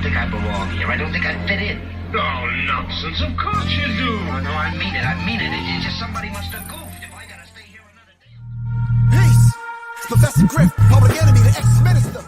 don't think I belong here. I don't think I fit in. Oh, nonsense. Of course you do. Oh, no, I mean it. I mean it. It's just somebody must have goofed if I gotta stay here another day. Peace. It's Professor Griff, public enemy, the ex-minister.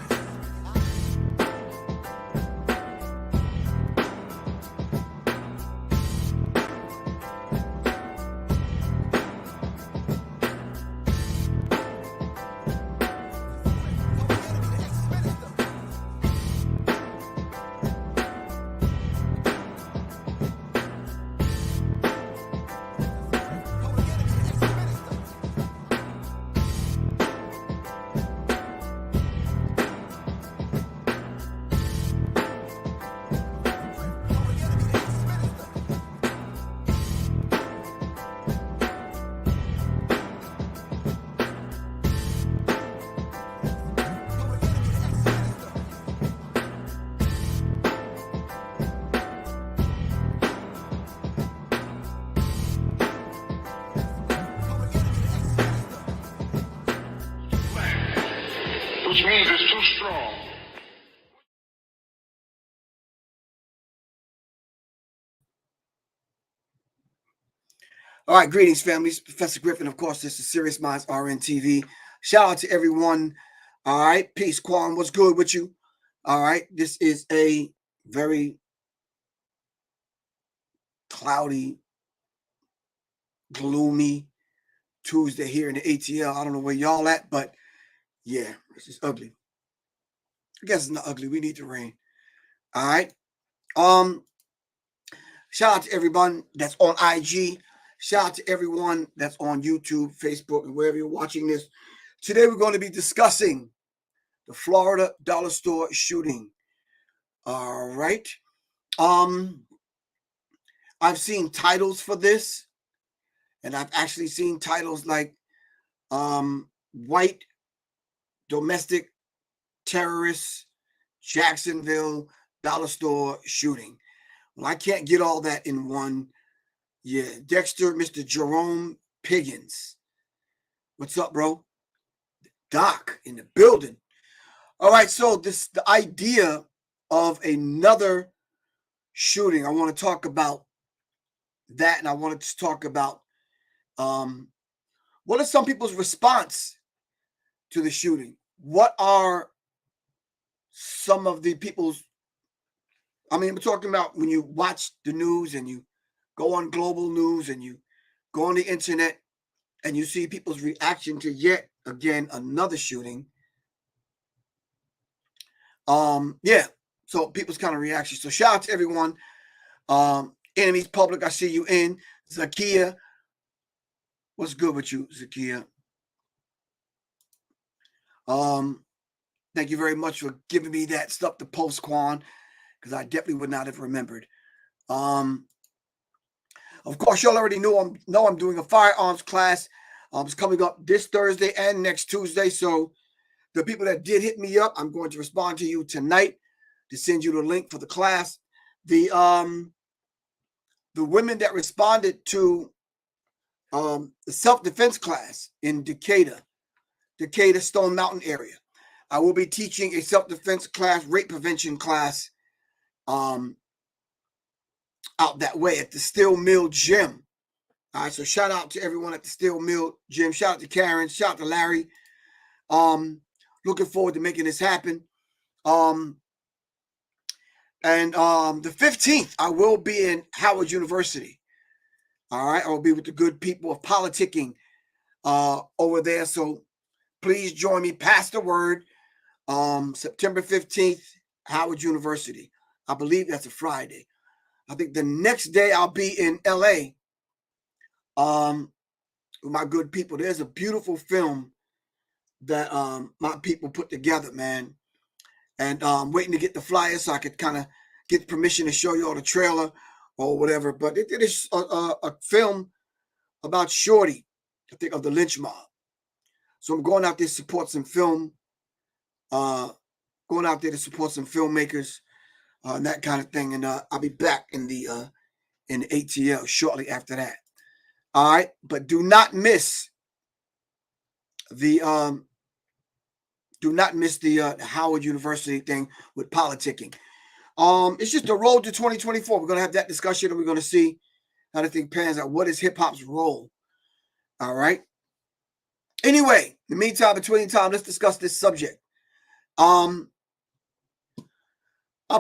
Which means it's too strong. All right, greetings, families. Professor Griffin, of course, this is Serious Minds RN TV. Shout out to everyone. All right, peace, Quan. What's good with you? All right, this is a very cloudy, gloomy Tuesday here in the ATL. I don't know where y'all at, but yeah, it's just ugly. I guess it's not ugly. We need the rain. All right. Shout out to everyone that's on IG. Shout out to everyone that's on YouTube, Facebook, and wherever you're watching this. Today we're going to be discussing the Florida dollar store shooting. All right. I've seen titles for this, and I've actually seen titles like White Domestic Terrorists, Jacksonville dollar store shooting. Well, I can't get all that in one. Yeah, Dexter, Mr. Jerome Piggins. What's up, bro? Doc in the building. All right, so the idea of another shooting. I want to talk about that, and I wanted to talk about what are some people's response to the shooting? What are some of the people's, I mean, we're talking about when you watch the news and you go on global news and you go on the internet and you see people's reaction to yet again another shooting. Yeah, so people's kind of reaction. So shout out to everyone. Enemies Public, I see you in. Zakia, what's good with you, Zakia? Thank you very much for giving me that stuff to post, Quan, because I definitely would not have remembered. Of course, y'all already know I'm doing a firearms class. It's coming up this Thursday and next Tuesday. So the people that did hit me up, I'm going to respond to you tonight to send you the link for the class. The women that responded to the self-defense class in Decatur, Stone Mountain area. I will be teaching a self-defense class, rape prevention class, out that way at the Steel Mill Gym. All right, so shout out to everyone at the Steel Mill Gym. Shout out to Karen. Shout out to Larry. Looking forward to making this happen. And the 15th, I will be in Howard University. All right, I will be with the good people of politicking over there. So please join me. Pass the word. September 15th, Howard University. I believe that's a Friday. I think the next day I'll be in LA with my good people. There's a beautiful film that my people put together, man. And I'm waiting to get the flyer so I could kind of get permission to show you all the trailer or whatever. But it is a film about Shorty, I think, of the lynch mob. So I'm going out there to support some film, going out there to support some filmmakers, and that kind of thing. And I'll be back in the ATL shortly after that. All right, but do not miss the Howard University thing with politicking. It's just the road to 2024. We're going to have that discussion, and we're going to see how the thing pans out. What is hip hop's role? All right. Anyway, in the meantime, between time, let's discuss this subject. I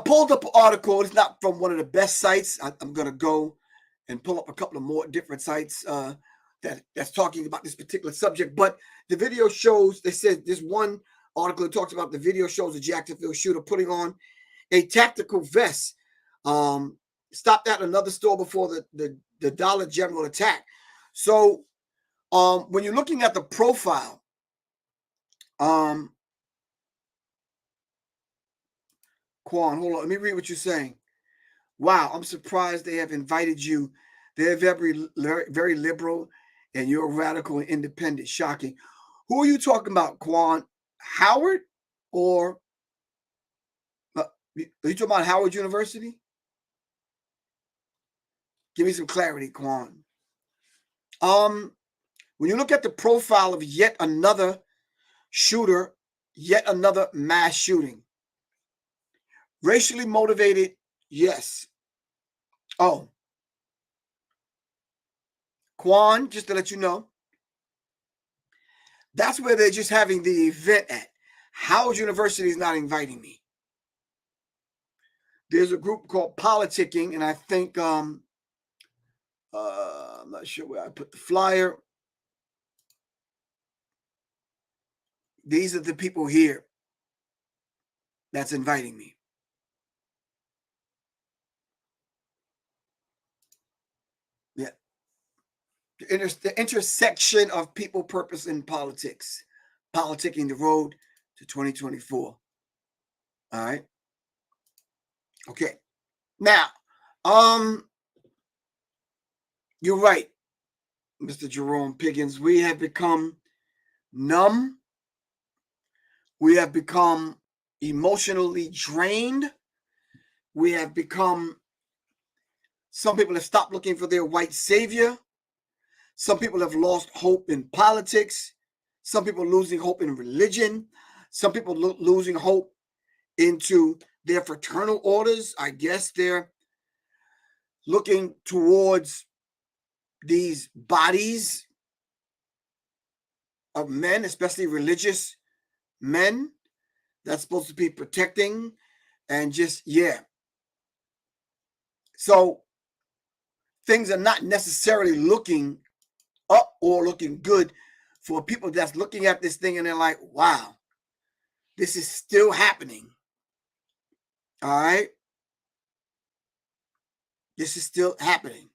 pulled up an article. It's not from one of the best sites. I'm going to go and pull up a couple of more different sites that's talking about this particular subject. But the video shows, they said this one article that talks about the video shows a Jacksonville shooter putting on a tactical vest. Stopped at another store before the Dollar General attack. So when you're looking at the profile, Quan, hold on. Let me read what you're saying. Wow, I'm surprised they have invited you. They're very, very liberal, and you're radical and independent. Shocking. Who are you talking about, Quan? Howard, or are you talking about Howard University? Give me some clarity, Quan. When you look at the profile of yet another shooter, yet another mass shooting, racially motivated, yes. Oh, Quan, just to let you know, that's where they're just having the event at. Howard University is not inviting me. There's a group called Politicking, and I think I'm not sure where I put the flyer. These are the people here that's inviting me. Yeah. The intersection of people, purpose, and politics. Politicking the road to 2024. All right. Okay. Now, you're right, Mr. Jerome Piggins. We have become numb. We have become emotionally drained. We have become, some people have stopped looking for their white savior. Some people have lost hope in politics. Some people losing hope in religion. Some people losing hope into their fraternal orders. I guess they're looking towards these bodies of men, especially religious men, that's supposed to be protecting and just, yeah. So things are not necessarily looking up or looking good for people that's looking at this thing and they're like, wow, this is still happening. All right. This is still happening.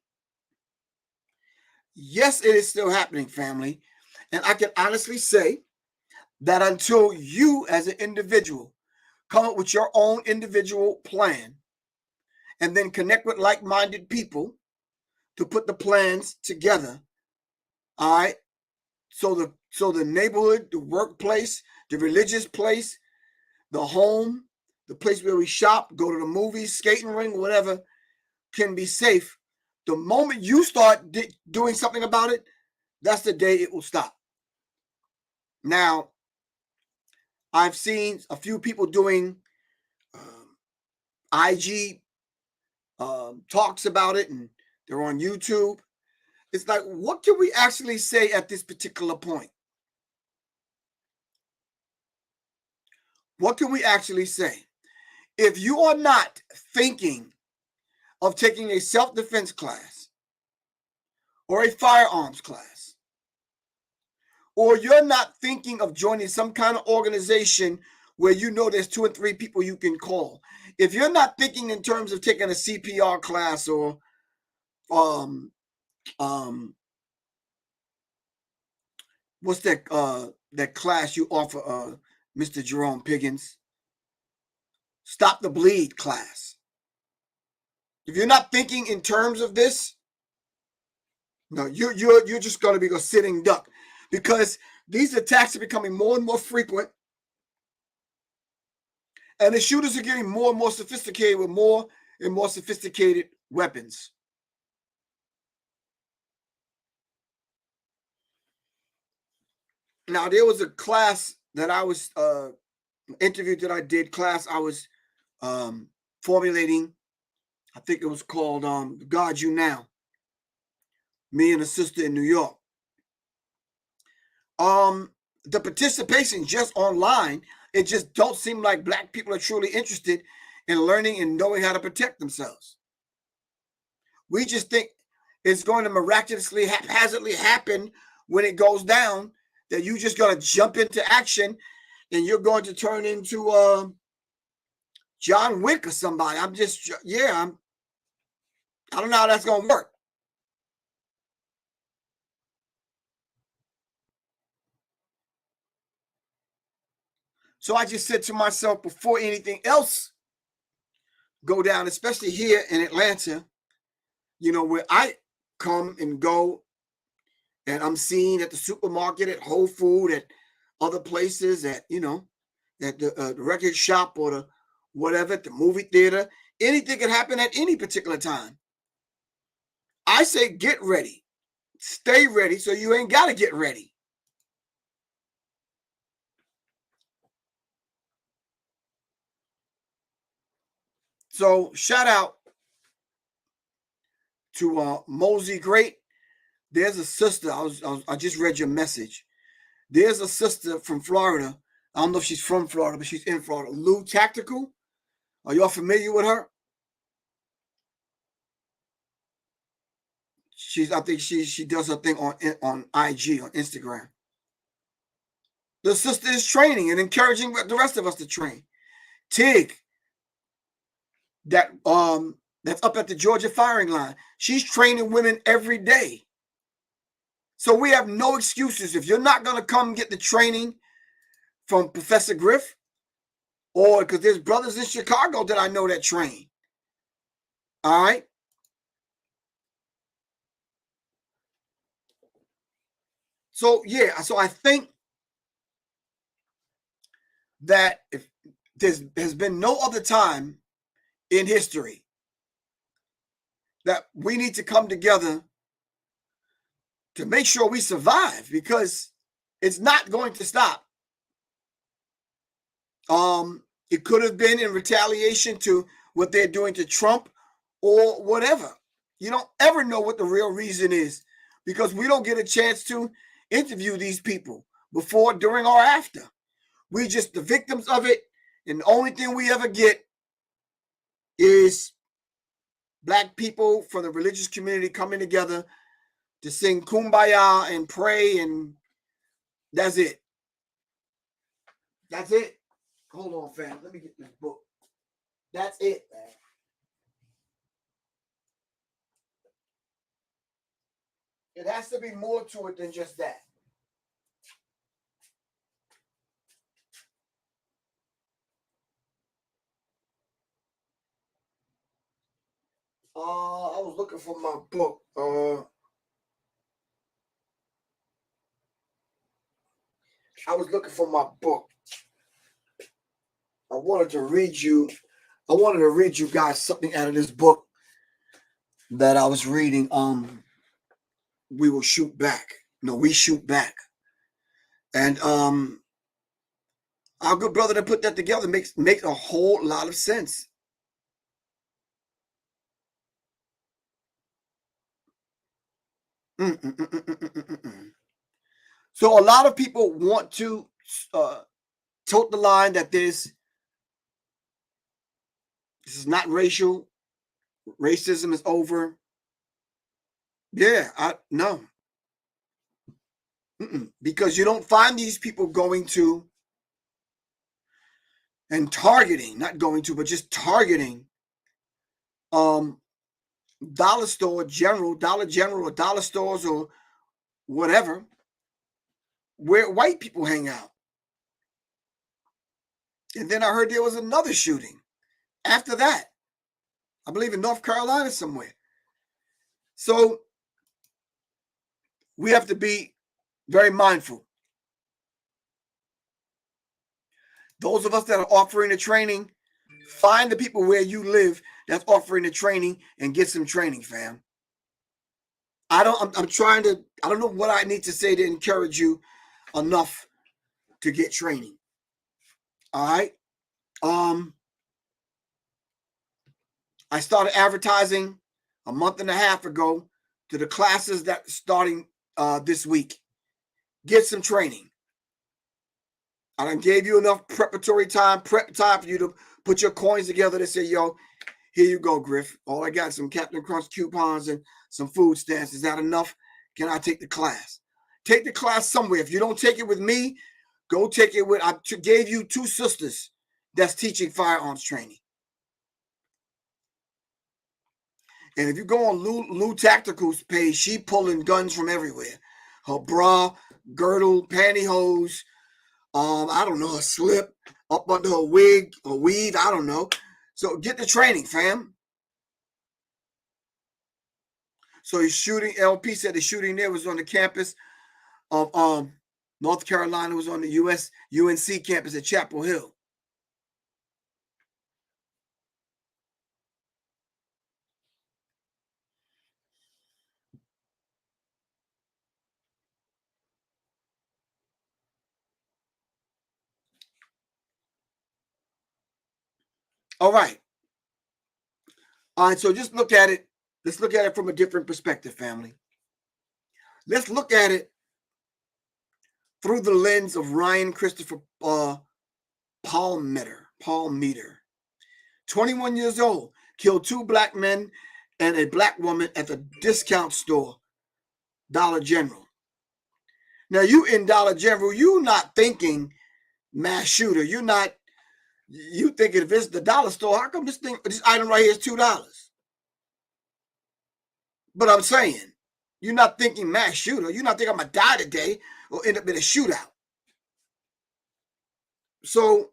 Yes, it is still happening, family. And I can honestly say that until you as an individual come up with your own individual plan and then connect with like-minded people to put the plans together, all right? So the neighborhood, the workplace, the religious place, the home, the place where we shop, go to the movies, skating ring, whatever, can be safe. The moment you start doing something about it, that's the day it will stop. Now, I've seen a few people doing IG talks about it, and they're on YouTube. It's like, what can we actually say at this particular point? What can we actually say? If you are not thinking of taking a self-defense class or a firearms class, or you're not thinking of joining some kind of organization where you know there's 2 or 3 people you can call, if you're not thinking in terms of taking a CPR class or what's that class you offer, Mr. Jerome Piggins? Stop the Bleed class. If you're not thinking in terms of this, no, you're just going to be a sitting duck, because these attacks are becoming more and more frequent, and the shooters are getting more and more sophisticated with more and more sophisticated weapons. Now, there was a class that I was interviewed that I did, class I was formulating, I think it was called God You Now. Me and a sister in New York. The participation just online, it just don't seem like Black people are truly interested in learning and knowing how to protect themselves. We just think it's going to miraculously, haphazardly happen when it goes down, that you just got to jump into action and you're going to turn into John Wick or somebody. I don't know how that's going to work. So I just said to myself, before anything else go down, especially here in Atlanta, where I come and go, and I'm seen at the supermarket, at Whole Food, at other places, at the record shop or the whatever, at the movie theater. Anything can happen at any particular time. I say get ready. Stay ready so you ain't got to get ready. So shout out to Mosey Great. There's a sister. I just read your message. There's a sister from Florida. I don't know if she's from Florida, but she's in Florida. Lou Tactical. Are y'all familiar with her? I think she does her thing on IG, on Instagram. The sister is training and encouraging the rest of us to train. Tig, that's up at the Georgia firing line. She's training women every day. So we have no excuses. If you're not going to come get the training from Professor Griff, or because there's brothers in Chicago that I know that train. All right. So I think that if there's been no other time in history that we need to come together to make sure we survive, because it's not going to stop. It could have been in retaliation to what they're doing to Trump or whatever. You don't ever know what the real reason is, because we don't get a chance to interview these people before, during, or after. We just the victims of it, and the only thing we ever get is Black people from the religious community coming together to sing Kumbaya and pray, and that's it. That's it. Hold on, fam. Let me get this book. That's it, man. It has to be more to it than just that. I was looking for my book. I was looking for my book. I wanted to read you guys something out of this book that I was reading. We will shoot back. No, we shoot back. And our good brother that put that together makes a whole lot of sense. So a lot of people want to tote the line that this is not racial. Racism is over. Yeah, no. Because you don't find these people going to and targeting, not going to, but just targeting Dollar General, or dollar stores or whatever, where white people hang out. And then I heard there was another shooting after that, I believe in North Carolina somewhere. So we have to be very mindful. Those of us that are offering the training, find the people where you live that's offering the training and get some training, fam. I don't know what I need to say to encourage you enough to get training. All right. I started advertising a month and a half ago to the classes that starting this week. Get some training. I done gave you enough preparatory time, prep time for you to put your coins together to say, yo, here you go, Griff. All I got is some Captain Crunch coupons and some food stamps. Is that enough? Can I take the class? Take the class somewhere. If you don't take it with me, go take it with, I gave you 2 sisters that's teaching firearms training. And if you go on Lou Tactical's page, she pulling guns from everywhere. Her bra, girdle, pantyhose, I don't know, a slip up under her wig or weave, I don't know. So get the training, fam. So he's shooting, LP said the shooting there was on the campus of North Carolina, was on the UNC campus at Chapel Hill. All right. All right, so just look at it. Let's look at it from a different perspective, family. Let's look at it through the lens of Ryan Christopher Palmeter. 21 years old, killed 2 black men and a black woman at the discount store, Dollar General. Now, you in Dollar General, you not thinking mass shooter. You thinking if it's the dollar store, how come this item right here is $2? But I'm saying, you're not thinking mass shooter. You're not thinking I'm going to die today or end up in a shootout. So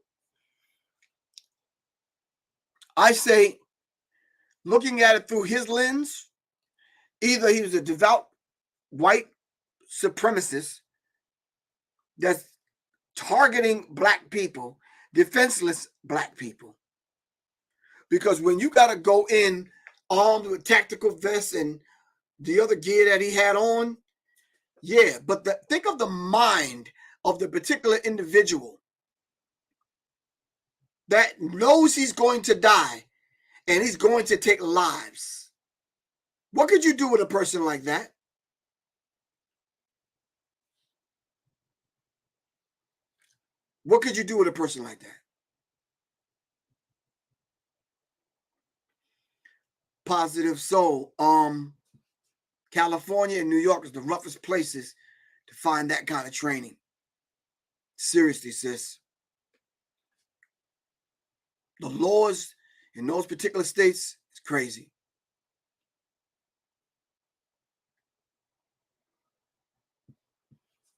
I say, looking at it through his lens, either he was a devout white supremacist that's targeting black people, defenseless black people. Because when you got to go in armed with tactical vests and the other gear that he had on, yeah, but think of the mind of the particular individual that knows he's going to die and he's going to take lives. What could you do with a person like that? What could you do with a person like that? Positive soul. California and New York is the roughest places to find that kind of training. Seriously, sis. The laws in those particular states is crazy.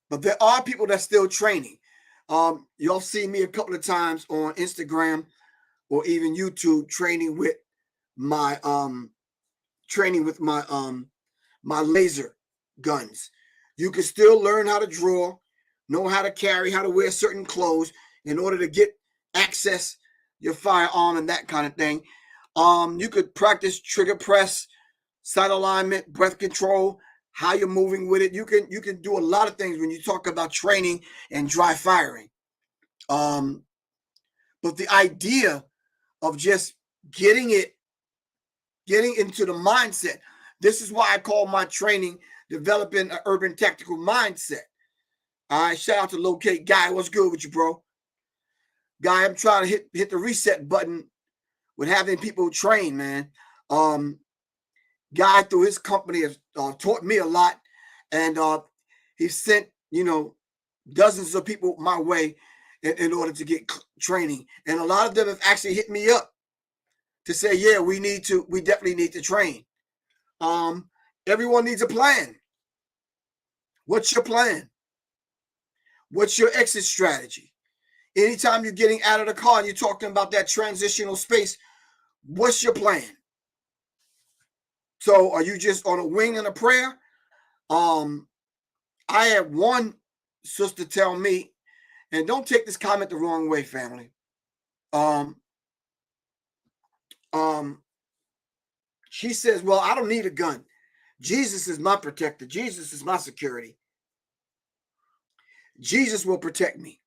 But there are people that's still training. Y'all see me a couple of times on Instagram or even YouTube training with my my laser guns. You can still learn how to draw, know how to carry, how to wear certain clothes in order to get access your firearm and that kind of thing. You could practice trigger press, sight alignment, breath control, how you're moving with it. You can do a lot of things when you talk about training and dry firing. But the idea of just getting into the mindset. This is why I call my training developing an urban tactical mindset. All right, shout out to Locate Guy. What's good with you, bro? Guy, I'm trying to hit the reset button with having people train, man. Guy through his company has taught me a lot, and he sent dozens of people my way in order to get training, and a lot of them have actually hit me up to say, yeah, we definitely need to train. Everyone needs a plan. What's your plan? What's your exit strategy? Anytime you're getting out of the car and you're talking about that transitional space, what's your plan? So are you just on a wing and a prayer? I had one sister tell me, and don't take this comment the wrong way, family. She says, well, I don't need a gun. Jesus is my protector. Jesus is my security. Jesus will protect me.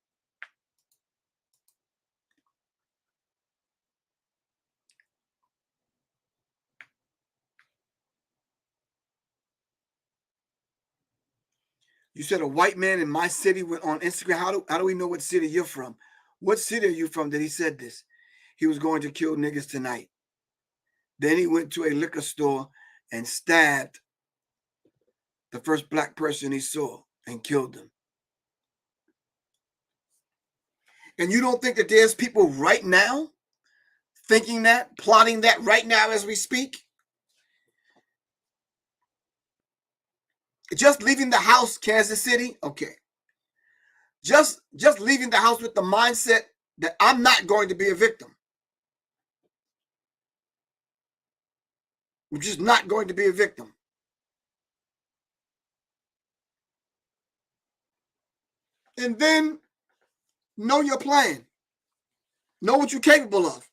You said a white man in my city went on Instagram. How do we know what city you're from? What city are you from that he said this? He was going to kill niggas tonight. Then he went to a liquor store and stabbed the first black person he saw and killed them. And you don't think that there's people right now thinking that, plotting that right now as we speak? Just leaving the house, Kansas City, okay. Just leaving the house with the mindset that I'm not going to be a victim. I'm just not going to be a victim. And then know your plan. Know what you're capable of.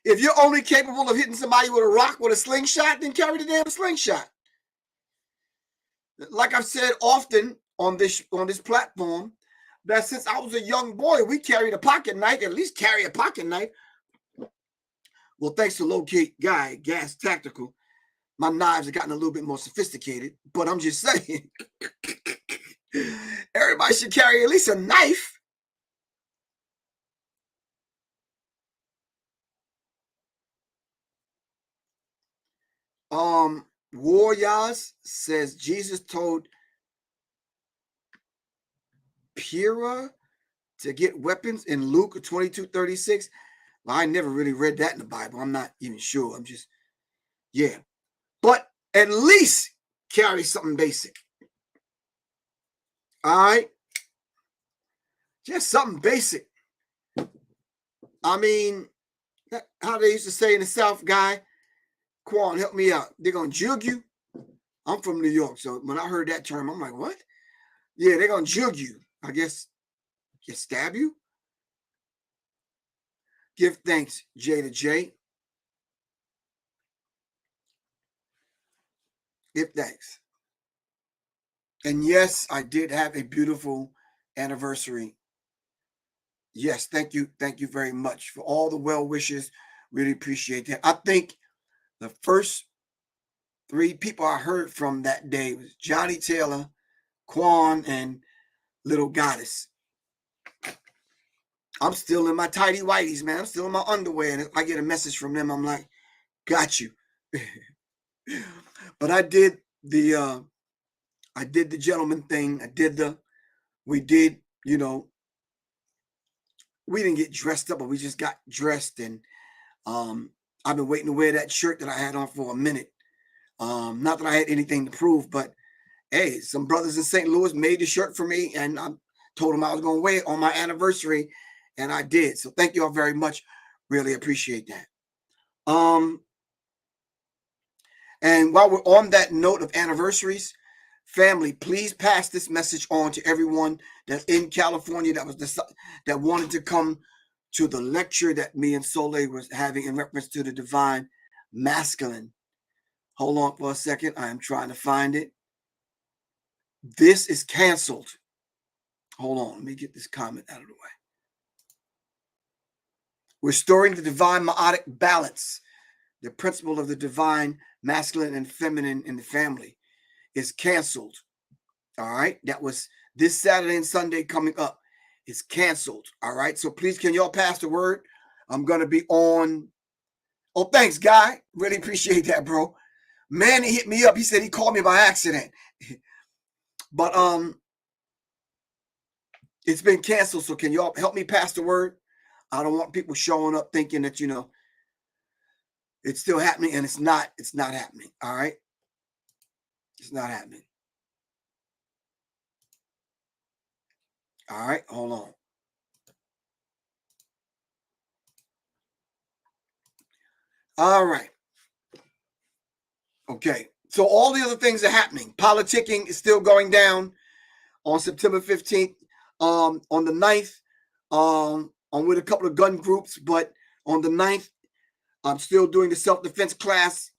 If you're only capable of hitting somebody with a rock with a slingshot, then carry the damn slingshot. Like I've said often on this platform, that since I was a young boy, we carried a pocket knife, at least carry a pocket knife. Well, thanks to Locate Guy, Gas Tactical, my knives have gotten a little bit more sophisticated, but I'm just saying, everybody should carry at least a knife. Warriors says Jesus told Pyrrha to get weapons in Luke 22:36. Well, I never really read that in the Bible. I'm not even sure. I'm just, yeah. But at least carry something basic. All right? Just something basic. I mean, how they used to say in the South, guy, Quan, help me out. They're going to jug you. I'm from New York, so when I heard that term, I'm like, what? Yeah, they're going to jug you. I guess, stab you? Give thanks, J to J. Give thanks. And yes, I did have a beautiful anniversary. Yes, thank you. Thank you very much for all the well wishes. Really appreciate that. I think the first 3 people I heard from that day was Johnny Taylor, Quan, and Little Goddess. I'm still in my tighty whities, man. I'm still in my underwear. And if I get a message from them, I'm like, got you. But I did the gentleman thing. We did, we didn't get dressed up, but we just got dressed. And I've been waiting to wear that shirt that I had on for a minute. Not that I had anything to prove, but hey, some brothers in St. Louis made the shirt for me, and I told them I was going to wear it on my anniversary, and I did. So thank you all very much. Really appreciate that. And while we're on that note of anniversaries, family, please pass this message on to everyone that's in California that wanted to come to the lecture that me and Soleil was having in reference to the divine masculine. Hold on for a second. I am trying to find it. This is canceled. Hold on. Let me get this comment out of the way. Restoring the divine meiotic balance, the principle of the divine masculine and feminine in the family, is canceled. All right. That was this Saturday and Sunday coming up. It's canceled. All right. So please, can y'all pass the word? I'm going to be on. Oh, thanks, Guy. Really appreciate that, bro. Man, he hit me up. He said he called me by accident. But it's been canceled. So can y'all help me pass the word? I don't want people showing up thinking that, it's still happening, and it's not happening. All right. It's not happening. All right. Hold on. All right. Okay. So all the other things are happening. Politicking is still going down on September 15th. On the 9th, I'm with a couple of gun groups, but on the 9th, I'm still doing the self-defense class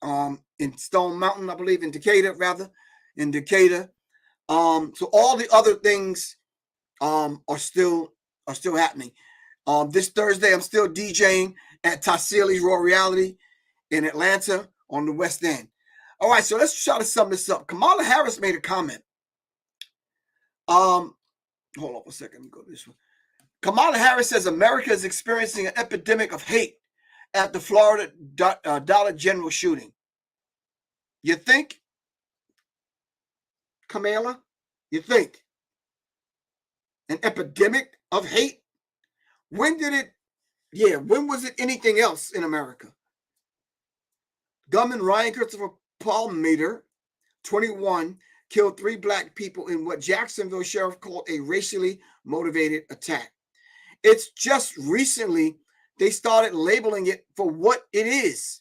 in Stone Mountain, I believe, in Decatur. So all the other things are still happening. This Thursday, I'm still DJing at Tassili's Raw Reality in Atlanta on the West End. All right, so let's try to sum this up. Kamala Harris made a comment. Hold on for a second. Let me go this one. Kamala Harris says America is experiencing an epidemic of hate at the Florida Dollar General shooting. You think, Kamala? You think? An epidemic of hate? When did it? Yeah, when was it anything else in America? Gunman Ryan Christopher Palmeter, 21, killed 3 black people in what Jacksonville sheriff called a racially motivated attack. It's just recently they started labeling it for what it is.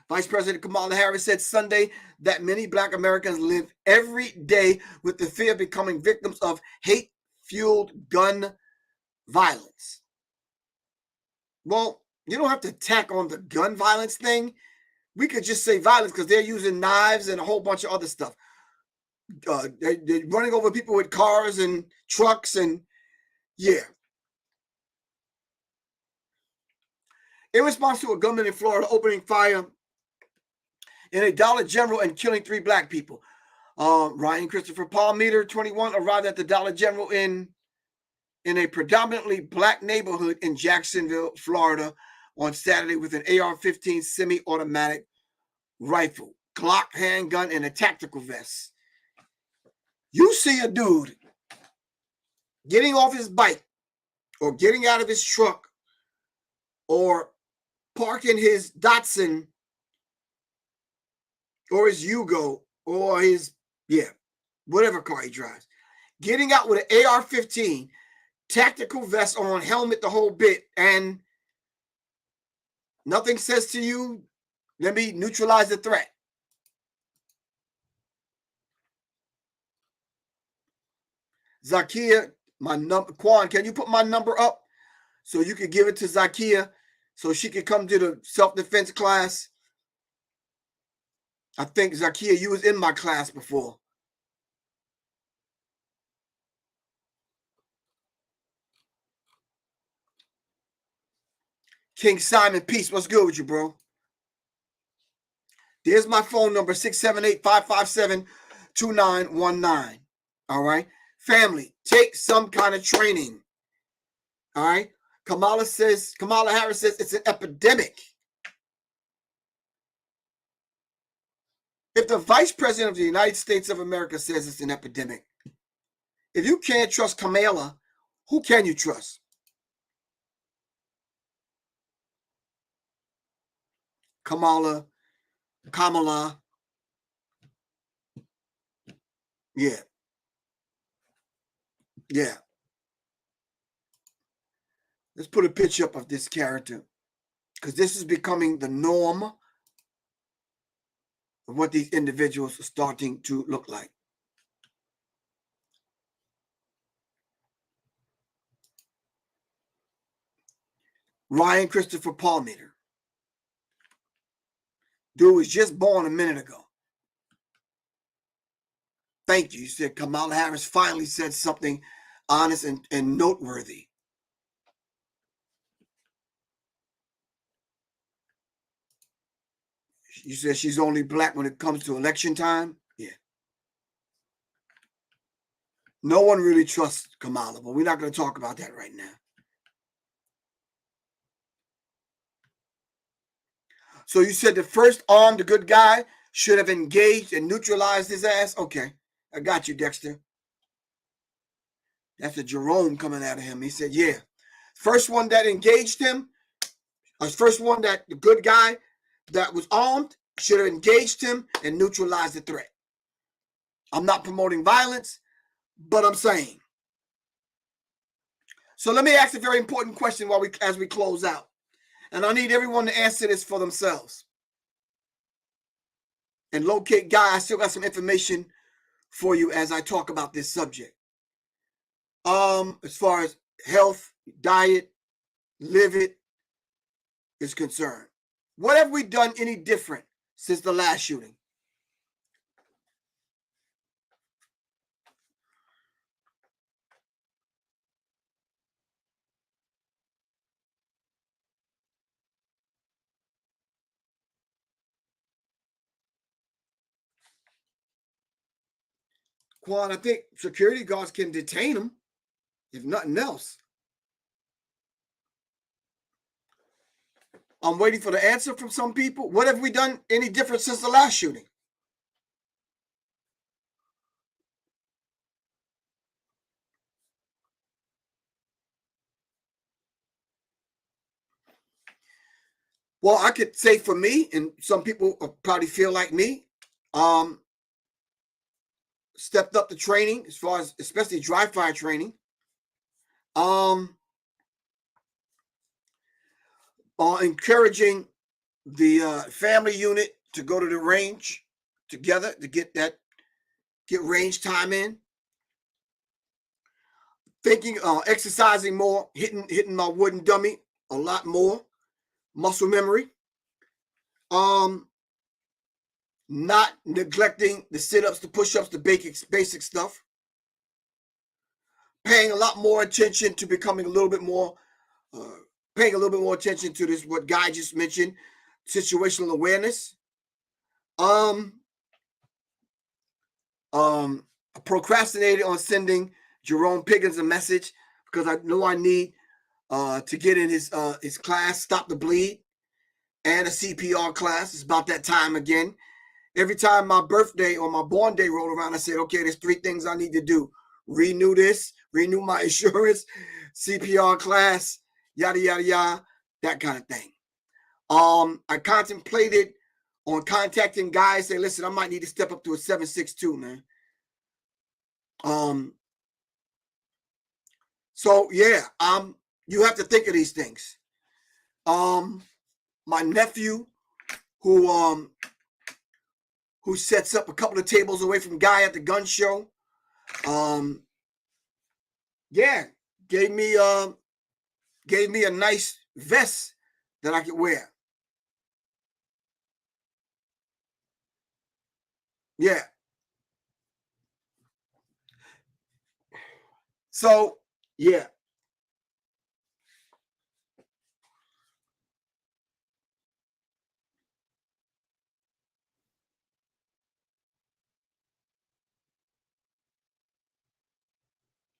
Vice President Kamala Harris said Sunday that many black Americans live every day with the fear of becoming victims of hate-fueled gun violence. Well, you don't have to tack on the gun violence thing. We could just say violence because they're using knives and a whole bunch of other stuff. They're running over people with cars and trucks and yeah. In response to a gunman in Florida opening fire in a Dollar General and killing 3 black people, Ryan Christopher Palmeter, 21, arrived at the Dollar General in a predominantly black neighborhood in Jacksonville, Florida, on Saturday with an AR-15 semi-automatic rifle, Glock handgun, and a tactical vest. You see a dude getting off his bike or getting out of his truck or parking his Datsun or his Yugo or his, whatever car he drives, getting out with an AR-15, tactical vest on, helmet, the whole bit, and nothing says to you, let me neutralize the threat. Zakia, my number, Quan, can you put my number up so you can give it to Zakia so she can come to the self-defense class? I think, Zakia, you was in my class before. King Simon, peace. What's good with you, bro? There's my phone number, 678-557-2919. All right? Family, take some kind of training. All right? Kamala Harris says it's an epidemic. If the Vice President of the United States of America says it's an epidemic, if you can't trust Kamala, who can you trust? Kamala. Yeah. Let's put a picture up of this character because this is becoming the norm of what these individuals are starting to look like. Ryan Christopher Palmeter. Dude was just born a minute ago. Thank you. You said Kamala Harris finally said something honest and noteworthy. You said she's only black when it comes to election time? Yeah. No one really trusts Kamala, but we're not going to talk about that right now. So you said the first armed good guy should have engaged and neutralized his ass? Okay, I got you, Dexter. That's a Jerome coming out of him. He said, yeah. First one that engaged him, first one that the good guy that was armed should have engaged him and neutralized the threat. I'm not promoting violence, but I'm saying. So let me ask a very important question as we close out. And I need everyone to answer this for themselves. And locate Guy, I still got some information for you as I talk about this subject. As far as health, diet, live it is concerned. What have we done any different since the last shooting? Quan, I think security guards can detain them, if nothing else. I'm waiting for the answer from some people. What have we done any different since the last shooting? Well, I could say for me, and some people probably feel like me, stepped up the training as far as especially dry fire training. Encouraging the family unit to go to the range together to get range time in. Thinking, exercising more, hitting my wooden dummy a lot more, muscle memory. Not neglecting the sit-ups, the push-ups, the basic stuff. Paying a lot more attention to becoming a little bit more, paying a little bit more attention to this, what Guy just mentioned, situational awareness. Procrastinated on sending Jerome Piggins a message because I know I need to get in his class, Stop the Bleed, and a CPR class. It's about that time again. Every time my birthday or my born day roll around, I said, okay, there's 3 things I need to do. Renew this, renew my insurance, CPR class, yada, yada, yada, that kind of thing. I contemplated on contacting guys, say, listen, I might need to step up to a 7.62, man. So yeah, you have to think of these things. My nephew, who sets up a couple of tables away from Guy at the gun show, yeah, gave me a nice vest that I could wear. Yeah. So, yeah.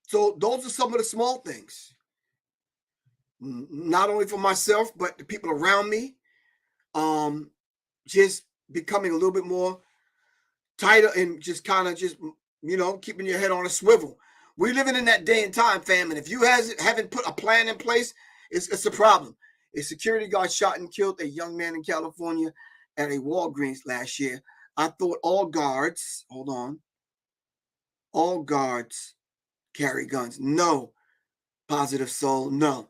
So those are some of the small things. Not only for myself, but the people around me. Just becoming a little bit more tighter and just kind of just, keeping your head on a swivel. We're living in that day and time, fam. And if you haven't put a plan in place, it's a problem. A security guard shot and killed a young man in California at a Walgreens last year. I thought all guards carry guns. No, Positive Soul, no.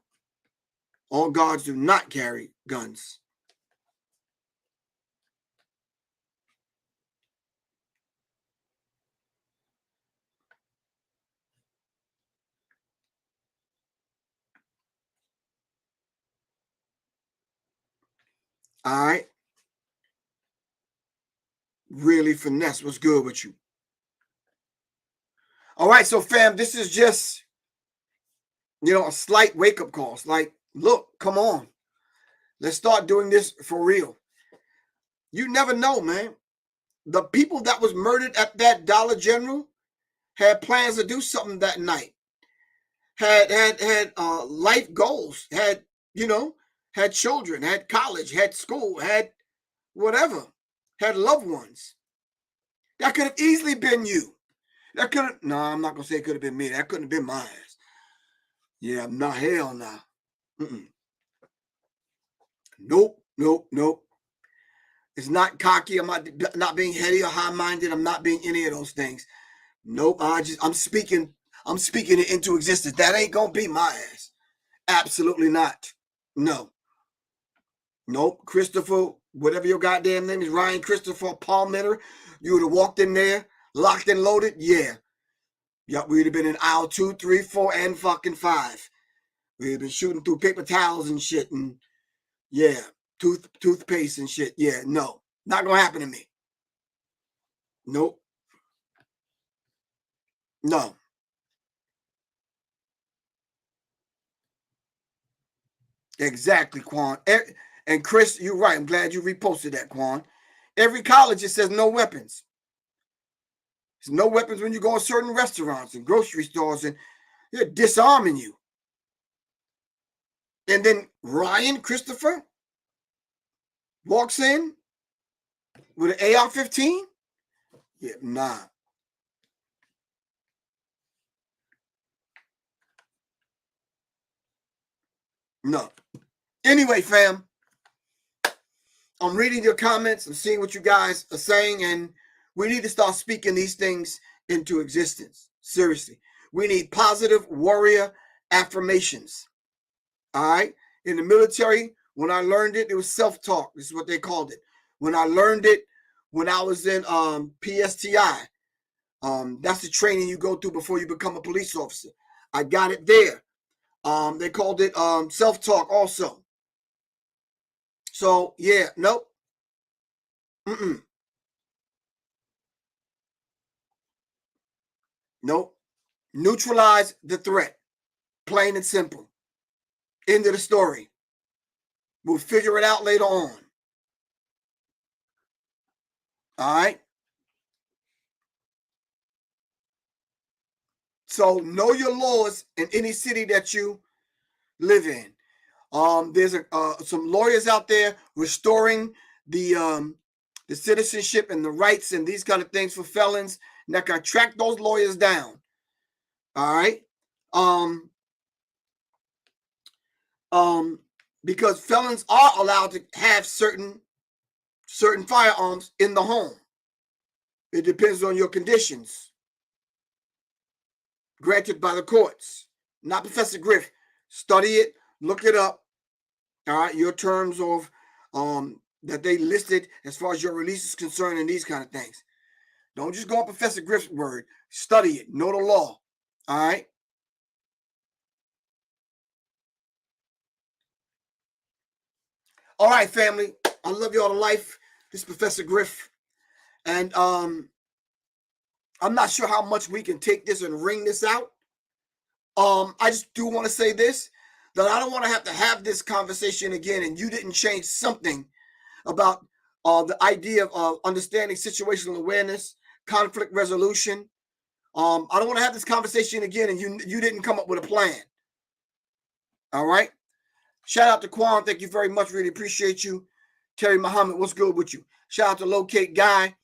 All guards do not carry guns. All right. Really finesse. What's good with you? All right, so fam, this is just, a slight wake-up call. It's like, look, come on. Let's start doing this for real. You never know, man. The people that was murdered at that Dollar General had plans to do something that night. Had life goals. Had children. Had college. Had school. Had whatever. Had loved ones. That could have easily been you. That could have. No, I'm not gonna say it could have been me. That couldn't have been my ass. Yeah, not hell now. Nope. It's not cocky. I'm not being heady or high-minded. I'm not being any of those things. Nope. I'm speaking it into existence. That ain't gonna be my ass. Absolutely not. No. Nope. Christopher, whatever your goddamn name is, Ryan Christopher Palmeter, you would have walked in there, locked and loaded. Yeah. Yep, we'd have been in aisle 2, 3, 4, and fucking 5. We'd have been shooting through paper towels and shit, and yeah, toothpaste and shit. Yeah, no, not gonna happen to me. Nope. No. Exactly, Quan. And Chris, you're right. I'm glad you reposted that, Quan. Every college, it says no weapons. no weapons when you go in certain restaurants and grocery stores, and they're disarming you. And then Ryan Christopher walks in with an AR-15? Yeah, nah. No. Anyway, fam, I'm reading your comments. I'm seeing what you guys are saying, and we need to start speaking these things into existence. Seriously. We need positive warrior affirmations. All right? In the military, when I learned it, it was self-talk. This is what they called it. When I learned it, when I was in PSTI, that's the training you go through before you become a police officer. I got it there. They called it self-talk also. So, yeah, nope. Nope. Neutralize the threat. Plain and simple. End of the story. We'll figure it out later on. All right? So, know your laws in any city that you live in. There's some lawyers out there restoring the citizenship and the rights and these kind of things for felons. And that can track those lawyers down. All right. Because felons are allowed to have certain firearms in the home. It depends on your conditions granted by the courts. Not Professor Griff. Study it, look it up. All right, your terms of that they listed as far as your release is concerned and these kind of things. Don't just go on Professor Griff's word. Study it. Know the law. All right. All right, family. I love you all to life. This is Professor Griff. And I'm not sure how much we can take this and wring this out. I just do want to say this, that I don't want to have this conversation again and you didn't change something about the idea of understanding situational awareness, conflict resolution. I don't want to have this conversation again and you didn't come up with a plan. All right. Shout out to Quan. Thank you very much. Really appreciate you. Terry Muhammad, what's good with you? Shout out to Locate Guy.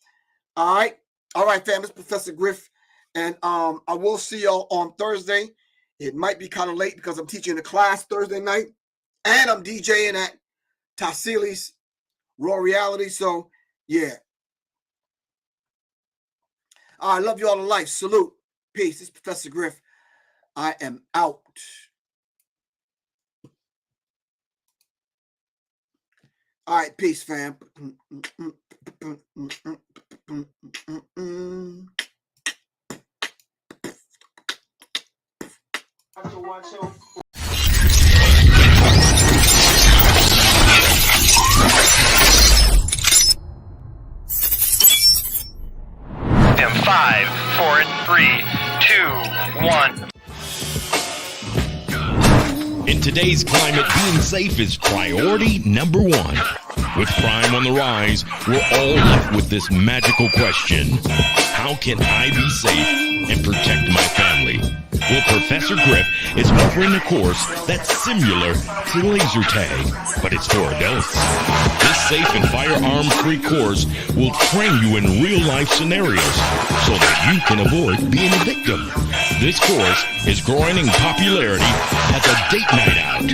All right. All right, fam. It's Professor Griff. And I will see y'all on Thursday. It might be kind of late because I'm teaching a class Thursday night. And I'm DJing at Tassili's Raw Reality. So, yeah. I love you all to life. Salute. Peace. This is Professor Griff. I am out. All right, peace, fam. And 5, 4, 3, 2, 1. In today's climate, being safe is priority number one. With crime on the rise, we're all left with this magical question. How can I be safe and protect my family? Well, Professor Griff is offering a course that's similar to laser tag, but it's for adults. This safe and firearm-free course will train you in real-life scenarios so that you can avoid being a victim. This course is growing in popularity as a date night out.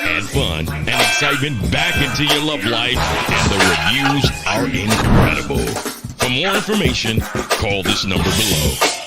Add fun and excitement back into your love life, and the reviews are incredible. For more information, call this number below.